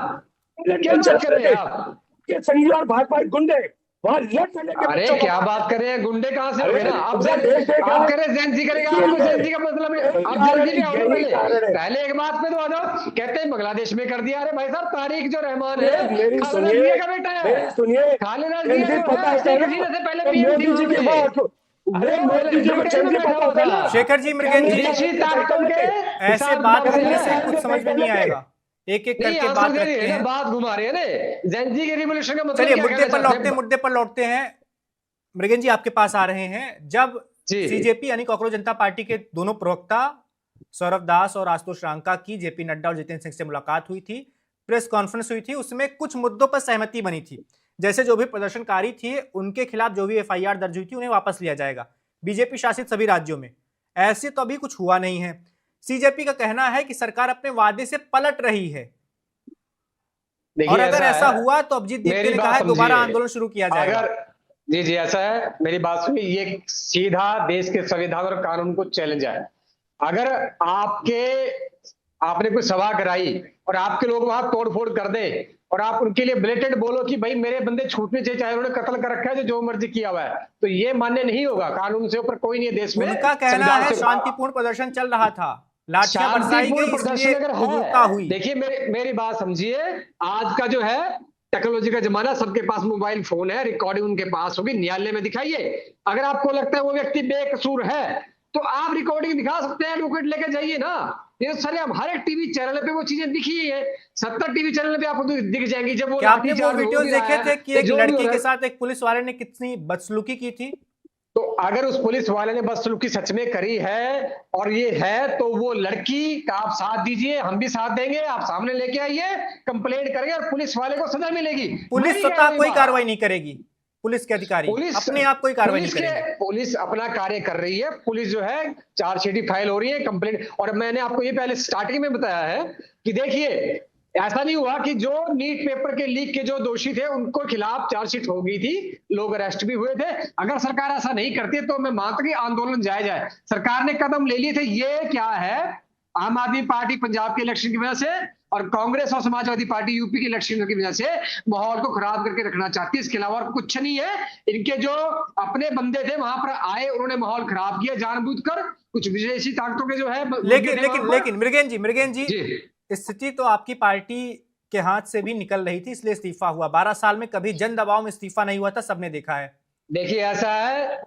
पहले क्या गल बात चला कर रहे रहे हैं थे। आप? ये संघी और भाजपा गुंडे वहां लेफ्ट लेके अरे बच्चों को क्या मार बात कर रहे हैं, गुंडे कहाँ से हो अरे गए ना? अब पूरा देश देख रहा आप है। कह रहे हैं जेंजी करेगा, इसीलिए आपको जेंजी का मतलब है। अब कारण जेंजी पे आओ ना, यही कारण है। पहले एक बात पे तो आ जाओ। कहते हैं बांग्लादेश में कर दिया। अरे भाई साहब, तारिक जो रहमान अरे है मेरी खालिदा सुनिए, जिया का बेटा है। मेरी सुनिए, खालिदा जिया चंदी जो पता है है शेख ना, हसीना से पहले तो पीएम थी मोदी जी वहां की पे। बात, अरे वो मोदी जी को ब्रिटेन में चंदी बैठा पता हुआ होगा ना। था। शेखर जी, क्या मृगेन जी, मीडिया विदेशी वाले ताकतों तरीके के लगे, ऐसे साथ बात बात करने है। से कुछ समझ में नहीं लगे। आएगा। एक एक नहीं, करके आंसर बात दे रही रखते है ना, हैं। बात घुमा रही है ना। जेंजी के रिवॉल्यूशन का मतलब चलिए क्या कहना चाहते हैं? मुद्दे पर लौटते हैं। मृगेन जी आपके पास आ रहे हैं। जब जी सीजेपी यानी कॉकरोच जनता पार्टी के दोनों प्रवक्ता सौरभ दास और आशुतोष रांका की जेपी नड्डा और जितेंद्र सिंह से मुलाकात हुई थी, प्रेस कॉन्फ्रेंस हुई थी, उसमें कुछ मुद्दों पर सहमति बनी थी। जैसे जो भी प्रदर्शनकारी थे उनके खिलाफ जो भी एफआईआर दर्ज हुई थी उन्हें वापस लिया जाएगा बीजेपी शासित सभी राज्यों में। ऐसे तो अभी कुछ हुआ नहीं है। सीजेपी का कहना है कि सरकार अपने वादे से पलट रही है और देखिए, अगर ऐसा ऐसा है, हुआ तो अभिजीत दीप्ति मेरी ने कहा बात है दोबारा समझिए। आंदोलन शुरू किया जाएगा। अगर जी जी ऐसा है, मेरी बात सुनिए, ये सीधा देश के संविधान और कानून को चैलेंज है। अगर आपने कोई सभा कराई और आपके लोग वहां तोड़फोड़ कर दे और आप उनके लिए ब्लेटेड बोलो कि भाई मेरे बंदे छूटने चाहिए, चाहे उन्होंने कत्ल कर रखा है, जो मर्जी किया हुआ है, तो ये मान्य नहीं होगा। कानून से ऊपर कोई नहीं है देश में, उनका कहना संविधान है से। शांतिपूर्ण प्रदर्शन चल रहा था, लाठियां बरसाई शांतिपूर्ण गई प्रदर्शन इसलिए अगर उग्रता है, हुई। देखिए मेरी बात समझिए। आज का जो है टेक्नोलॉजी का जमाना, सबके पास मोबाइल फोन है, रिकॉर्डिंग उनके पास होगी, न्यायालय में दिखाइए। अगर आपको लगता है वो व्यक्ति बेकसूर है तो आप रिकॉर्डिंग दिखा सकते हैं, एडवोकेट लेके जाइए ना। ये सारे हम हर एक टीवी चैनल पे वो चीजें दिखी है। 70 टीवी चैनल पे आपको दिख जाएंगी जब वो क्या आपने वो लाठीचार्ज हो वीडियोस भी रहा देखे है थे कि या एक जो भी हो लड़की रहा के है। साथ एक पुलिस वाले ने कितनी बदसलूकी की थी? तो अगर उस पुलिस वाले ने बदसलूकी सच में करी है और ये है, तो वो लड़की का आप साथ दीजिए, हम भी साथ देंगे। आप सामने लेके आइए, कंप्लेंट करेंगे और पुलिस वाले को सजा मिलेगी। मैं पुलिस नहीं कह रहा स्वतः हूं ये कोई बात। कार्रवाई नहीं करेगी। पुलिस के अधिकारी पुलिस अपने आप कोई कार्रवाई नहीं करेंगे। पुलिस अपना कार्य कर रही है। पुलिस जो है, चार्जशीट फाइल हो रही है, कंप्लेंट। और मैंने आपको ये पहले स्टार्टिंग में बताया है कि देखिए, ऐसा नहीं हुआ कि जो नीट पेपर के लीक के जो दोषी थे उनको खिलाफ चार्जशीट हो गई थी, लोग अरेस्ट भी हुए थे। अगर सरकार ऐसा नहीं करती तो मैं मानता कि आंदोलन जायज है। सरकार ने कदम ले लिए थे। ये क्या है, आम आदमी पार्टी पंजाब के इलेक्शन की वजह से और कांग्रेस और समाजवादी पार्टी यूपी के इलेक्शन की वजह से माहौल को खराब करके रखना चाहती है। इसके अलावा और कुछ नहीं है। इनके जो अपने बंदे थे वहां पर आए, उन्होंने माहौल खराब किया जानबूझकर। कुछ विदेशी ताकतों के जो है लेकिन मृगेन जी, जी स्थिति तो आपकी पार्टी के हाथ से भी निकल रही थी इसलिए इस्तीफा हुआ। 12 साल में कभी जन दबाव में इस्तीफा नहीं हुआ था, सबने देखा है। देखिए, ऐसा है,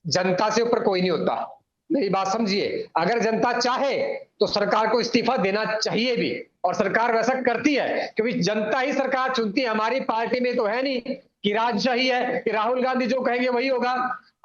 जनता से ऊपर कोई नहीं होता। मेरी बात समझिए। अगर जनता चाहे तो सरकार को इस्तीफा देना चाहिए भी, और सरकार वैसा करती है, क्योंकि जनता ही सरकार चुनती है। हमारी पार्टी में तो है नहीं कि राजशाही है कि राहुल गांधी जो कहेंगे वही होगा।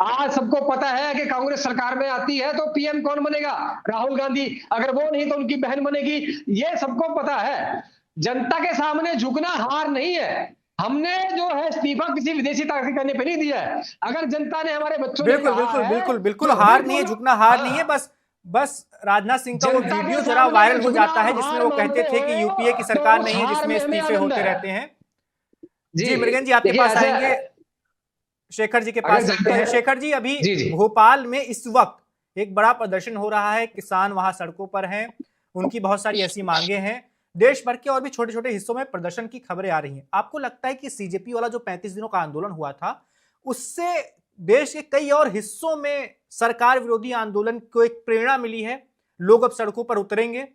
आज सबको पता है कि कांग्रेस सरकार में आती है तो पीएम कौन बनेगा? राहुल गांधी। अगर वो नहीं तो उनकी बहन बनेगी। ये सबको पता है। जनता के सामने झुकना हार नहीं है। हमने जो है इस्तीफा किसी विदेशी ताकत करने पे नहीं दिया है। अगर जनता ने, हमारे बच्चों ने कहा है बिल्कुल तो हार नहीं है, झुकना हार नहीं है। हाँ, बस राजनाथ सिंह का वो जनता के वीडियो जरा सामने वायरल अगर हो झुकना जाता है आप जिसमें हार वो कहते मानते थे कि यूपीए की हो तो सरकार उस नहीं है हार जिसमें में हमें इस्तीफे आनंद होते है। रहते हैं। जी जी मृगेन जी आपके देखिए, पास ऐसा आएंगे, शेखर जी के अगर पास चलते जनता, हैं। शेखर जी, अभी जी जी भोपाल में इस वक्त एक बड़ा प्रदर्शन हो रहा है, किसान वहां सड़कों पर हैं, उनकी बहुत सारी ऐसी मांगे हैं। देश भर के और भी छोटे छोटे हिस्सों में प्रदर्शन की खबरें आ रही हैं। आपको लगता है कि सीजेपी वाला जो 35 दिनों का आंदोलन हुआ था उससे देश के कई और हिस्सों में सरकार विरोधी आंदोलन को एक प्रेरणा मिली है, लोग अब सड़कों पर उतरेंगे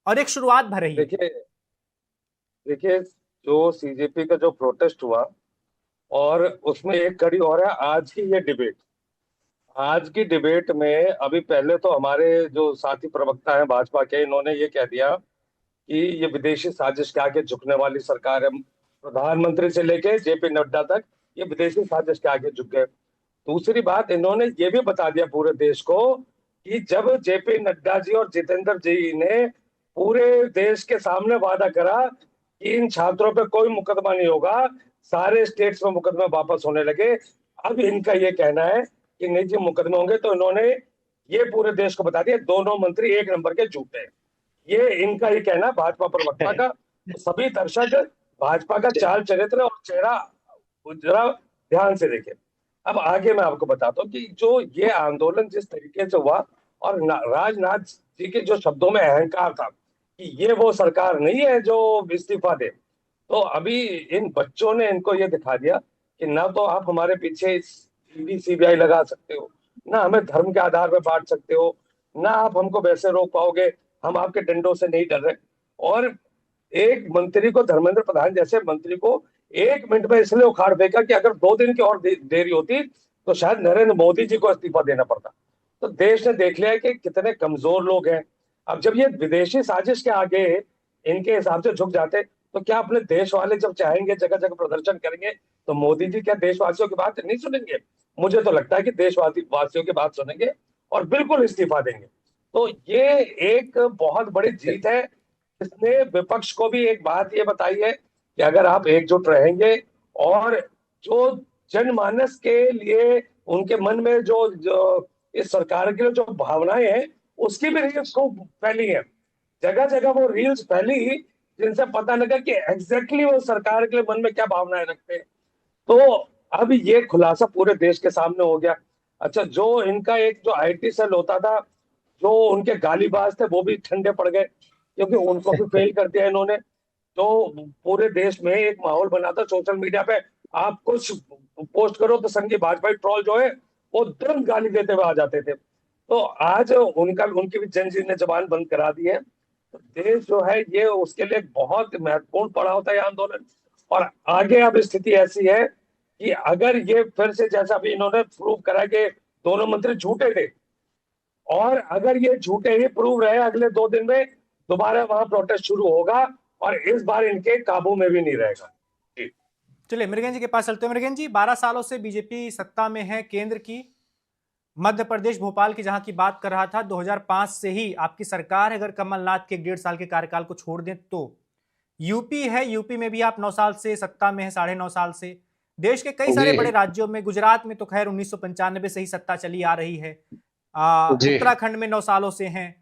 और एक शुरुआत भर रही है? देखिए देखिए, जो सीजेपी का जो प्रोटेस्ट हुआ, और उसमें एक कड़ी और है आज की ये डिबेट। आज की डिबेट में अभी पहले तो हमारे जो साथी प्रवक्ता हैं भाजपा के, इन्होंने ये कह दिया कि ये विदेशी साजिश के आगे झुकने वाली सरकार है। प्रधानमंत्री से लेके जेपी नड्डा तक ये विदेशी साजिश के आगे झुक गए। दूसरी बात, इन्होंने ये भी बता दिया पूरे देश को कि जब जेपी नड्डा जी और जितेंद्र जी ने पूरे देश के सामने वादा करा कि इन छात्रों पे कोई मुकदमा नहीं होगा, सारे स्टेट्स में मुकदमे वापस होने लगे। अब इनका ये कहना है कि नहीं जी मुकदमे होंगे, तो इन्होंने ये पूरे देश को बता दिया दोनों मंत्री एक नंबर के झूठे हैं। ये इनका ही कहना भाजपा प्रवक्ता का। तो सभी दर्शक भाजपा का चाल चरित्र और चेहरा जरा ध्यान से देखें। अब आगे मैं आपको बताता हूँ कि जो ये आंदोलन जिस तरीके से हुआ, और राजनाथ जी के जो शब्दों में अहंकार था कि ये वो सरकार नहीं है जो इस्तीफा दे, तो अभी इन बच्चों ने इनको ये दिखा दिया कि ना तो आप हमारे पीछे ईडी सीबीआई लगा सकते हो, ना हमें धर्म के आधार पर बांट सकते हो, ना आप हमको वैसे रोक पाओगे, हम आपके डंडों से नहीं डर रहे। और एक मंत्री को, धर्मेंद्र प्रधान जैसे मंत्री को, 1 मिनट में इसलिए उखाड़ फेंका कि अगर 2 दिन की और देरी होती तो शायद नरेंद्र मोदी जी को इस्तीफा देना पड़ता। तो देश ने देख लिया है कि कितने कमजोर लोग हैं। अब जब ये विदेशी साजिश के आगे इनके हिसाब से झुक जाते, तो क्या अपने देश वाले जब चाहेंगे जगह जगह प्रदर्शन करेंगे, तो मोदी जी क्या देशवासियों की बात नहीं सुनेंगे? मुझे तो लगता है कि देशवासी वासियों की बात सुनेंगे और बिल्कुल इस्तीफा देंगे। तो ये एक बहुत बड़ी जीत है। इसने विपक्ष को भी एक बात ये बताई है कि अगर आप एकजुट रहेंगे और जो जनमानस के लिए उनके मन में जो इस सरकार के लिए जो भावनाएं हैं, उसकी भी रील्स खूब फैली है। जगह जगह वो रील्स फैली जिनसे पता लगा कि एग्जैक्टली वो सरकार के लिए मन में क्या भावनाएं रखते हैं। तो अब ये खुलासा पूरे देश के सामने हो गया। अच्छा, जो इनका एक जो आईटी सेल होता था, जो उनके गालीबाज थे, वो भी ठंडे पड़ गए, क्योंकि उनको भी फेल कर दिया इन्होंने। तो पूरे देश में एक माहौल बना था सोशल मीडिया पे, आप कुछ पोस्ट करो तो संघी भाजपा ट्रोल जो है वो तुरंत गाली देते हुए आ जाते थे। तो आज उनकी भी जनजीत ने जबान बंद करा दी है। तो देश जो है ये उसके लिए बहुत महत्वपूर्ण पड़ा होता है ये आंदोलन। और आगे अब स्थिति ऐसी है कि अगर ये फिर से, जैसा अभी इन्होंने प्रूव करा कि दोनों मंत्री झूठे थे, और अगर ये झूठे ही प्रूव रहे, अगले 2 दिन में दोबारा वहां प्रोटेस्ट शुरू होगा और इस बार इनके काबू में भी नहीं रहेगा। चलिए मृगेन जी के पास चलते हैं। मृगेन जी, 12 सालों से बीजेपी सत्ता में है केंद्र की, मध्य प्रदेश भोपाल की जहां की बात कर रहा था, 2005 से ही आपकी सरकार है। अगर कमलनाथ के 1.5 साल के कार्यकाल को छोड़ दें तो यूपी है, यूपी में भी आप 9 साल से सत्ता में है, 9.5 साल से। देश के कई सारे जी बड़े राज्यों में, गुजरात में तो खैर 1995 से ही सत्ता चली आ रही है, जी उत्तराखंड में 9 सालों से हैं,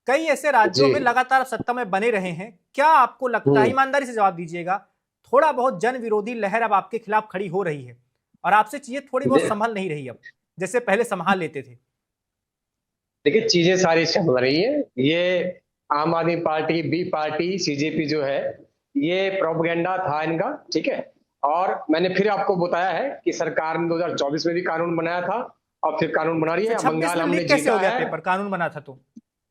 कई ऐसे राज्यों जी। में लगातार सत्ता में बने रहे हैं। क्या आपको लगता है, हम्म। ईमानदारी से जवाब दीजिएगा, थोड़ा बहुत जन विरोधी लहर अब आपके खिलाफ खड़ी हो रही है और आपसे चीजें थोड़ी बहुत दे- संभल नहीं रही अब, जैसे पहले संभाल लेते थे? देखिए, चीजें सारी संभल रही है। ये आम आदमी पार्टी, बी पार्टी, सीजेपी जो है, ये प्रोपेगेंडा था इनका, ठीक है। और मैंने फिर आपको बताया है कि सरकार ने 2024 में भी कानून बनाया था और फिर कानून बना रही फिर है। 26 बंगाल में हमने लीक कैसे हो जीता गया है। पेपर, कानून बना था तो?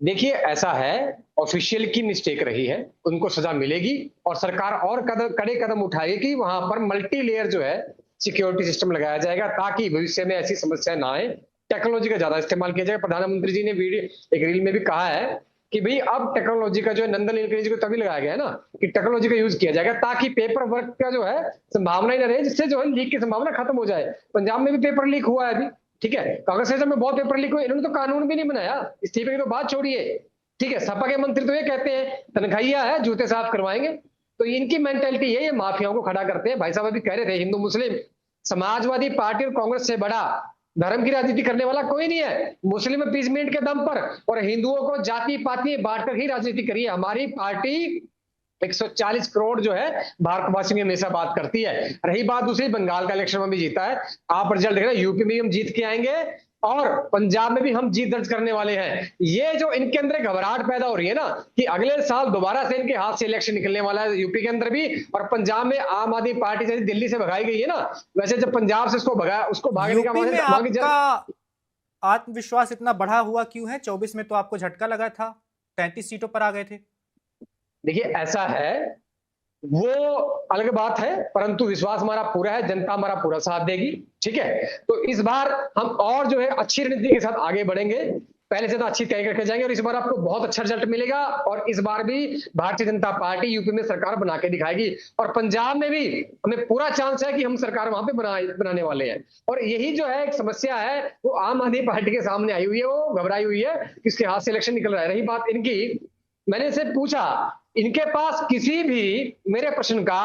देखिए, ऐसा है, ऑफिशियल की मिस्टेक रही है, उनको सजा मिलेगी और सरकार और कड़े कदम उठाएगी कि वहां पर मल्टी लेयर जो है सिक्योरिटी सिस्टम लगाया जाएगा, ताकि भविष्य में ऐसी समस्या ना आए। टेक्नोलॉजी का ज्यादा इस्तेमाल किया जाएगा। प्रधानमंत्री जी ने वीडियो, एक रील में भी कहा है कि भाई अब टेक्नोलॉजी का जो है, नंदन नीलकंठी जी को तभी लगाया गया है ना कि टेक्नोलॉजी का यूज किया जाएगा, ताकि पेपर वर्क का जो है संभावना ही ना रहे, जिससे जो है लीक की संभावना खत्म हो जाए। पंजाब में भी पेपर लीक हुआ है अभी, ठीक है। कांग्रेस शासन में बहुत पेपर लीक हुए, इन्होंने तो कानून भी नहीं बनाया। इस्तीफे की तो बात छोड़िए, ठीक है। सपा के मंत्री तो ये कहते हैं तनख्वाहिया है, जूते साफ करवाएंगे। तो इनकी मेंटेलिटी है, ये माफियाओं को खड़ा करते हैं। भाई साहब अभी कह रहे थे, हिंदू मुस्लिम, समाजवादी पार्टी और कांग्रेस से बड़ा धर्म की राजनीति करने वाला कोई नहीं है। मुस्लिम अपीसमेंट के दम पर और हिंदुओं को जाति पाति बांटकर ही राजनीति करी है हमारी पार्टी। 140 करोड़ जो है भारतवासियों की हमेशा बात करती है। रही बात दूसरी, बंगाल का इलेक्शन में भी जीता है, आप रिजल्ट देख रहे हैं। यूपी में भी हम जीत के आएंगे और पंजाब में भी हम जीत दर्ज करने वाले हैं। ये जो इनके अंदर घबराहट पैदा हो रही है ना कि अगले साल दोबारा से इनके हाथ से इलेक्शन निकलने वाला है, यूपी के अंदर भी और पंजाब में। आम आदमी पार्टी जैसे दिल्ली से भगाई गई है ना, वैसे जब पंजाब से उसको भगा, उसको भागने का यूपी में वहां की आपका आत्मविश्वास इतना बढ़ा हुआ क्यों है? 24 में तो आपको झटका लगा था, 33 सीटों पर आ गए थे। देखिए, ऐसा है, वो अलग बात है, परंतु विश्वास हमारा पूरा है, जनता हमारा पूरा साथ देगी, ठीक है। तो इस बार हम और जो है अच्छी रणनीति के साथ आगे बढ़ेंगे, पहले से तो अच्छी तैयारी करके जाएंगे और इस बार आपको बहुत अच्छा रिजल्ट मिलेगा। और इस बार भी भारतीय जनता पार्टी यूपी में सरकार बना के दिखाएगी और पंजाब में भी हमें पूरा चांस है कि हम सरकार वहां पे बनाने वाले हैं। और यही जो है एक समस्या है, वो आम आदमी पार्टी के सामने आई हुई है, वो घबराई हुई है, किसके हाथ से इलेक्शन निकल रहा है। रही बात इनकी, मैंने इसे पूछा, इनके पास किसी भी मेरे प्रश्न का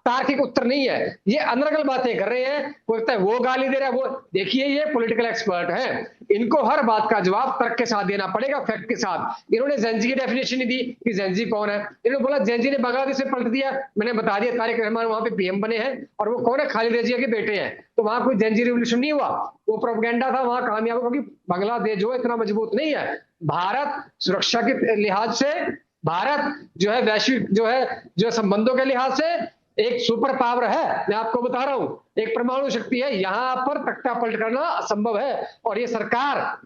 तार्किक उत्तर नहीं है। ये अनर्गल बातें कर रहे हैं, कोई कहता है वो गाली दे रहा है, वो देखिए, ये पॉलिटिकल एक्सपर्ट हैं, इनको हर बात का जवाब तर्क के साथ देना पड़ेगा, फैक्ट के साथ। इन्होंने जेंजी की डेफिनेशन नहीं दी कि जेंजी कौन है। इन्होंने बोला जेंजी ने बांग्लादेश में पलट दिया, मैंने बता दिया तारिक रहमान वहां पे पीएम बने हैं और वो कौन है, खालिद रजिया के बेटे हैं। तो वहां कोई जेंजी रिवोल्यूशन नहीं हुआ, वो प्रोपेगेंडा था, वहां कामयाब, क्योंकि बांग्लादेश जो है इतना मजबूत नहीं है। भारत सुरक्षा के लिहाज से, भारत जो है वैश्विक जो है संबंधों के लिहाज से एक सुपर पावर है, मैं आपको बता रहा हूं, एक परमाणु शक्ति है, यहां पर तख्ता पलट करना असंभव है। और ये सरकार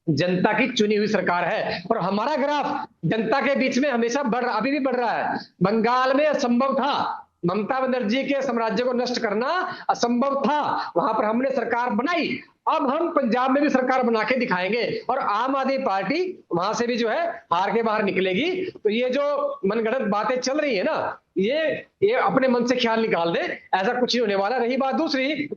जनता की चुनी हुई सरकार है, और हमारा ग्राफ जनता के बीच में हमेशा अभी भी बढ़ रहा है। बंगाल में असंभव था, ममता बनर्जी के साम्राज्य को नष्ट करना असंभव था, वहां पर हमने सरकार बनाई। अब हम पंजाब में भी सरकार बना के दिखाएंगे, और आम आदमी पार्टी वहां से भी जो है हार के बाहर निकलेगी। तो ये जो मनगढ़ंत बातें चल रही है ना, ये अपने मन से ख्याल निकाल दे, ऐसा कुछ नहीं होने वाला। रही बात दूसरी,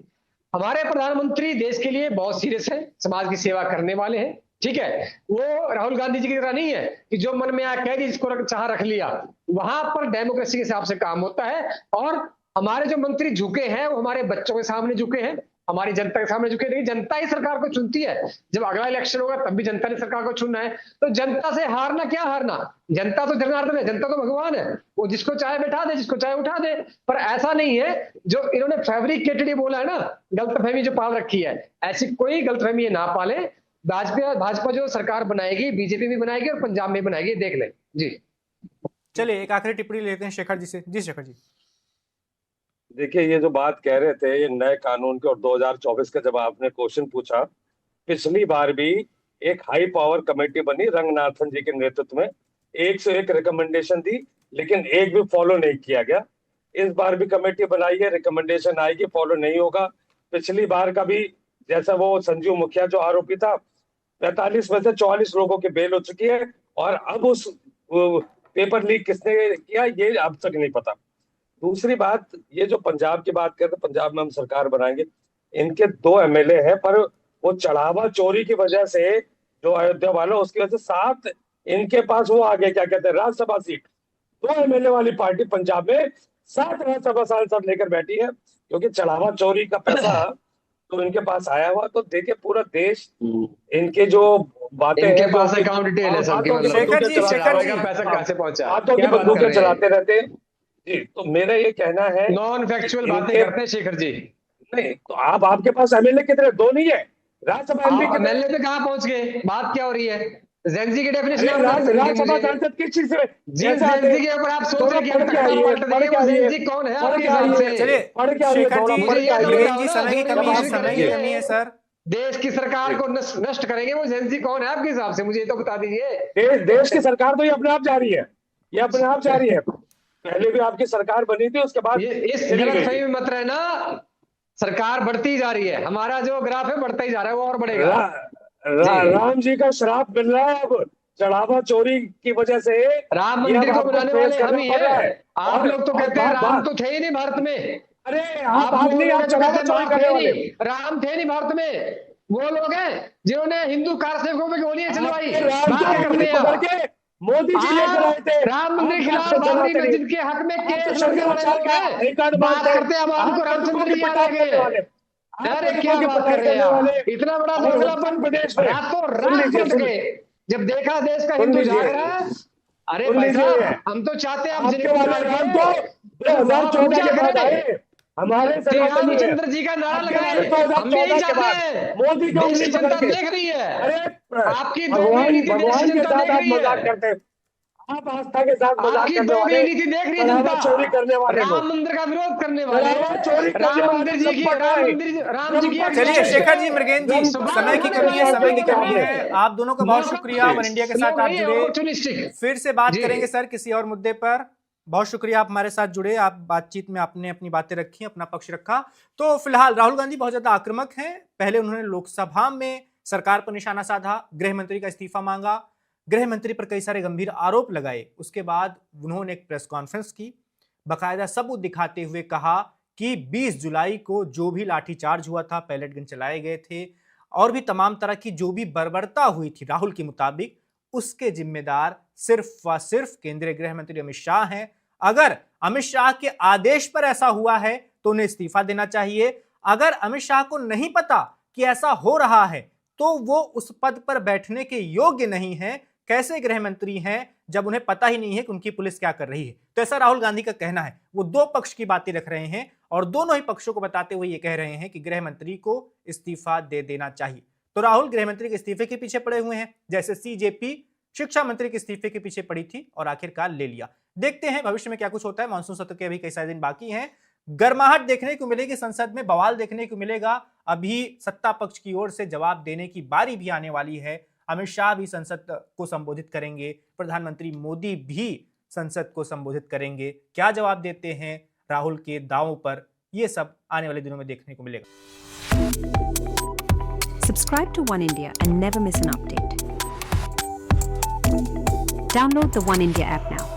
हमारे प्रधानमंत्री देश के लिए बहुत सीरियस है, समाज की सेवा करने वाले हैं, ठीक है। वो राहुल गांधी जी की तरह नहीं है कि जो मन में आया कह दी, जिसको चाह रख लिया। वहां पर डेमोक्रेसी के हिसाब से काम होता है, और हमारे जो मंत्री झुके हैं वो हमारे बच्चों के सामने झुके हैं, हमारी जनता के सामने झुके नहीं। जनता ही सरकार को चुनती है, जब अगला इलेक्शन होगा तब भी जनता ने सरकार को चुनना है। तो जनता से हारना क्या हारना, जनता तो जनार्दन है, जनता तो भगवान है, वो जिसको चाहे बैठा दे, जिसको चाहे उठा दे। पर ऐसा नहीं है जो इन्होंने फैब्रिकेटेड बोला है ना, गलतफहमी जो पाल रखी है, ऐसी कोई गलतफहमी ना पाले। भाजपा जो सरकार बनाएगी, बीजेपी भी बनाएगी और पंजाब में बनाएगी, देख ले जी। चलिए एक आखिरी टिप्पणी लेते हैं शेखर जी से। जी शेखर जी। देखिए, ये जो बात कह रहे थे ये नए कानून के और 2024 का, जब आपने क्वेश्चन पूछा, पिछली बार भी एक हाई पावर कमेटी बनी रंगनाथन जी के नेतृत्व में, 101 रिकमेंडेशन दी, लेकिन एक भी फॉलो नहीं किया गया। इस बार भी कमेटी बनाई है, रिकमेंडेशन आएगी, फॉलो नहीं होगा। पिछली बार का भी जैसा वो संजीव मुखिया जो आरोपी था, 45 में से 44 लोगों की बेल हो चुकी है, और अब उस पेपर लीक किसने किया ये अब तक नहीं पता। दूसरी बात, ये जो पंजाब की बात करते, पंजाब में हम सरकार बनाएंगे, इनके 2 एमएलए हैं, पर वो चढ़ावा चोरी की वजह से, जो अयोध्या वाला, उसकी वजह से 7 इनके पास वो आ गए, क्या कहते हैं, राज्यसभा सीट। 2 एमएलए वाली पार्टी पंजाब में 7 राज्यसभा सांसद लेकर बैठी है, क्योंकि चढ़ावा चोरी का पैसा तो इनके पास आया हुआ। तो देखिए, पूरा देश इनके जो बातें इनके हैं, पास अकाउंट डिटेल है सबकी, मतलब शेखर जी, शेखर जी, पैसा कहां से पहुंचा, हाथों की क्या बात कर बंदूकें रहे हैं, चलाते रहते हैं जी। तो मेरा ये कहना है, नॉन फैक्चुअल बातें इनके करते हैं शेखर जी। नहीं तो आपके पास एमएलए कितने, 2 नहीं है, राज्यसभा एमपी आप कितने? एमएलए पे कहां पहुंच गए, बात क्या हो रही है, जेंजी की डेफिनेशन अरे आप बता सकते हैं राज्यसभा मुझे। सांसद किस चीज से जिस कैसे आते जेंजी हैं? के ऊपर आप सोच थोड़ा रहे हैं कि पढ़ हम के तख्ता आइए, पलट देंगे, वो जेंजी कौन है पढ़ आपके के हिसाब आइए, से? चलिए पढ़ के आइए, शेखर थोड़ा जी, पढ़ मुझे के ये तो आइए। मृगेन जी, बताओ ना, समय की जो कमी है, रिकॉर्ड समय की करेंगे, कमी है सर। देश की सरकार को नष्ट करेंगे, वो जेंजी कौन है आपके हिसाब से, मुझे ये तो बता दीजिए। देश की सरकार तो ये अपने आप जा रही है, ये अपने आप जा रही है। पहले भी आपकी सरकार बनी थी, उसके बाद ये इस चली गलत गई फहमी थी। में मत रहना, सरकार बढ़ती जा रही है, हमारा जो ग्राफ है बढ़ता ही जा रहा है, वो और बढ़ेगा रा, जी। राम जी का श्राप मिल रहा है अब, चढ़ावा चोरी की वजह से। राम ये अब मंदिर को आपको बनाने फेस वाले हम करना ही पड़ रहा हैं। है। आप लोग तो और कहते हैं राम तो थे ही नहीं भारत में, अरे आप आप वो नहीं, लोग आप हैं जो चढ़ावा कहते हैं चोरी बाप करने थे वाले। नहीं, राम थे नहीं भारत में। वो लोग हैं जिन्होंने हिंदू कारसेवकों पे गोलियां चलवाई, आपके राम बात को क्या करते उंगली हैं पकड़ आप? के मोदी जी लेकर आए आप थे। राम आप मंदिर खिलाफ कैसे बाबरी चलाते नहीं? मस्जिद के हक में आप तो केस लड़ने वाले शंकराचार्य लोग का हैं, आई कार्ड बात मानते हैं। करते हैं अब आपको आप पंडितों रामचंद्र की जी याद आ पिटाई करने वाले, गए। आप अरे पंडितों क्या की बात कर पिटाई रहे हैं करने वाले। आप, इतना बड़ा और दोगला उत्तर पन, प्रदेश में रातों सुन रात लीजिए, पलट गए जब देखा देश का सुन हिंदू लीजिए, जाग रहा है। अरे सुन भाई लीजिए, साहब, हम तो चाहते हैं आप आपके जनेऊ वाले उतार राम के तो उधर वहां 2014 पूजा के बाद आए, करें, हमारे से श्री बातें नहीं है। रामचंद्र जी का नारा आपके वाले लगाए, हम भी यही 2014 के चाहते बाद हैं। मोदी की देश उंगली की पकड़ जनता के, देख रही है, अरे आपकी दोगली नीति देश की भगवान के जनता साथ देख आप रही मजाक है, करते हैं। आप आस्था के साथ मजाक आपकी करने दोगली वाले, नीति देख रही है चढ़ावा जनता। चोरी करने वाले राम लोग, मंदिर का विरोध करने वाले, चढ़ावा चोरी करने राम वाले मंदिर जी सब की, पड़ रहे हैं। राम जी की चलिए एग्जिस्टेंस शेखर पे जी, मृगेन जी, सवाल समय की उठाने कमी है, वाले समय की लोग कमी हैं। है। आप दोनों का बहुत शुक्रिया, वन इंडिया के साथ लोग आप नहीं है, जुड़े। ऑपर्चुनिस्टिक फिर से बात जी। करेंगे सर किसी और मुद्दे पर। बहुत शुक्रिया, आप हमारे साथ जुड़े, आप बातचीत में आपने अपनी बातें रखी, अपना पक्ष रखा। तो फिलहाल राहुल गांधी बहुत ज्यादा आक्रामक हैं। पहले उन्होंने लोकसभा में सरकार पर निशाना साधा, गृह मंत्री का इस्तीफा मांगा, गृह मंत्री पर कई सारे गंभीर आरोप लगाए। उसके बाद उन्होंने एक प्रेस कॉन्फ्रेंस की, बाकायदा सबूत दिखाते हुए कहा कि 20 जुलाई को जो भी लाठीचार्ज हुआ था, पैलेट गन चलाए गए थे और भी तमाम तरह की जो भी बर्बरता हुई थी राहुल के मुताबिक, उसके जिम्मेदार सिर्फ व सिर्फ केंद्रीय गृह मंत्री अमित शाह हैं। अगर अमित शाह के आदेश पर ऐसा हुआ है तो उन्हें इस्तीफा देना चाहिए। अगर अमित शाह को नहीं पता कि ऐसा हो रहा है तो वो उस पद पर बैठने के योग्य नहीं है। कैसे गृह मंत्री हैं जब उन्हें पता ही नहीं है कि उनकी पुलिस क्या कर रही है? तो ऐसा राहुल गांधी का कहना है। वो दो पक्ष की बातें रख रहे हैं और दोनों ही पक्षों को बताते हुए ये कह रहे हैं कि गृह मंत्री को इस्तीफा दे देना चाहिए। तो राहुल गृह मंत्री के इस्तीफे के पीछे पड़े हुए हैं, जैसे सीजेपी शिक्षा मंत्री के इस्तीफे के पीछे पड़ी थी और आखिरकार ले लिया। देखते हैं भविष्य में क्या कुछ होता है। मानसून सत्र के अभी कई सारे दिन बाकी हैं। गर्माहट देखने को मिलेगी, संसद में बवाल देखने को मिलेगा। अभी सत्ता पक्ष की ओर से जवाब देने की बारी भी आने वाली है। अमित शाह भी संसद को संबोधित करेंगे, प्रधानमंत्री मोदी भी संसद को संबोधित करेंगे। क्या जवाब देते हैं राहुल के दावों पर, ये सब आने वाले दिनों में देखने को मिलेगा। Subscribe to One India and never miss an update. Download the One India app now.